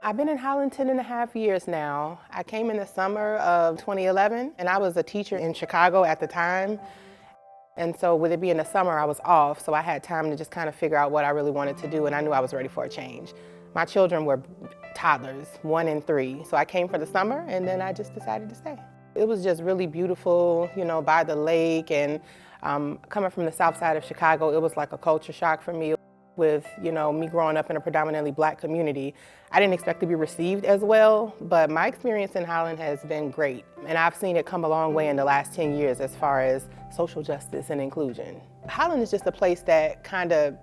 I've been in Holland 10.5 years now. I came in the summer of 2011, and I was a teacher in Chicago at the time. And so with it being the summer, I was off, so I had time to just kind of figure out what I really wanted to do, and I knew I was ready for a change. My children were toddlers, 1 and 3, so I came for the summer, and then I just decided to stay. It was just really beautiful, you know, by the lake, and coming from the south side of Chicago, it was like a culture shock for me. With, you know, me growing up in a predominantly Black community, I didn't expect to be received as well, but my experience in Holland has been great. And I've seen it come a long way in the last 10 years as far as social justice and inclusion. Holland is just a place that kind of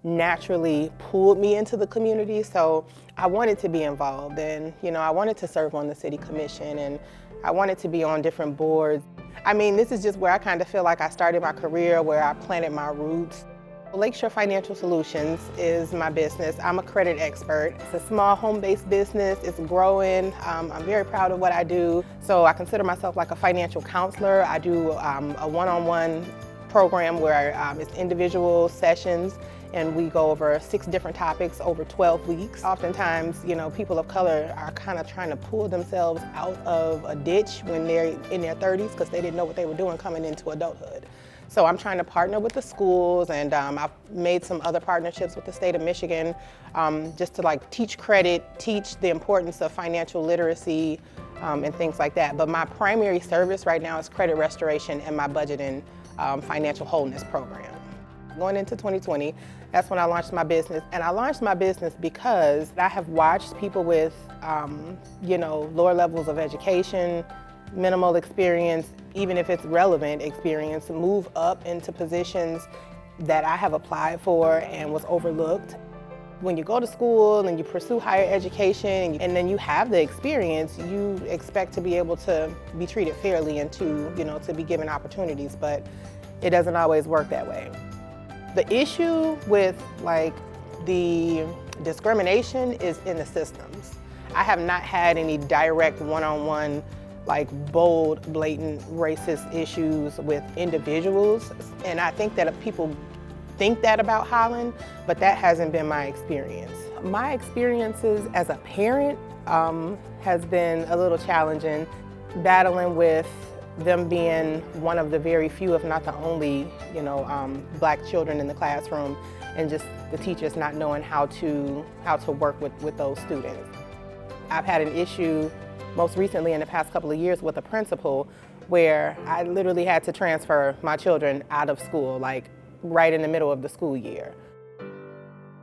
naturally pulled me into the community, so I wanted to be involved, and, you know, I wanted to serve on the city commission, and I wanted to be on different boards. I mean, this is just where I kind of feel like I started my career, where I planted my roots. Lakeshore Financial Solutions is my business. I'm a credit expert. It's a small home-based business. It's growing. I'm very proud of what I do. So I consider myself like a financial counselor. I do a one-on-one program where it's individual sessions, and we go over 6 different topics over 12 weeks. Oftentimes, you know, people of color are kind of trying to pull themselves out of a ditch when they're in their 30s because they didn't know what they were doing coming into adulthood. So I'm trying to partner with the schools, and I've made some other partnerships with the state of Michigan just to like teach credit, teach the importance of financial literacy and things like that. But my primary service right now is credit restoration and my budget and financial wholeness program. Going into 2020, that's when I launched my business. And I launched my business because I have watched people with, you know, lower levels of education, minimal experience, even if it's relevant experience, move up into positions that I have applied for and was overlooked. When you go to school and you pursue higher education and then you have the experience, you expect to be able to be treated fairly and to, you know, to be given opportunities, but it doesn't always work that way. The issue with like the discrimination is in the systems. I have not had any direct one-on-one like bold, blatant racist issues with individuals. And I think that people think that about Holland, but that hasn't been my experience. My experiences as a parent has been a little challenging, battling with them being one of the very few, if not the only, you know, Black children in the classroom, and just the teachers not knowing how to work with those students. I've had an issue most recently in the past couple of years with a principal where I literally had to transfer my children out of school, like right in the middle of the school year.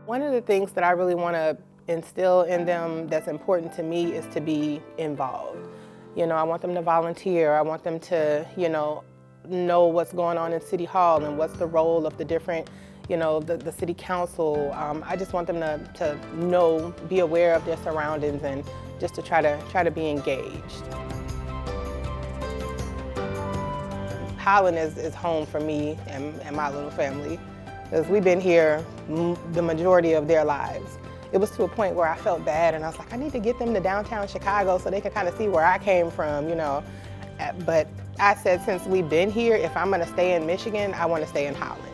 One of the things that I really want to instill in them that's important to me is to be involved. You know, I want them to volunteer. I want them to, you know what's going on in City Hall and what's the role of the different, you know, the city council. I just want them to know, be aware of their surroundings, and just to try to be engaged. Holland is home for me and my little family, because we've been here the majority of their lives. It was to a point where I felt bad, and I was like, I need to get them to downtown Chicago so they can kind of see where I came from, you know. But I said, since we've been here, if I'm gonna stay in Michigan, I want to stay in Holland.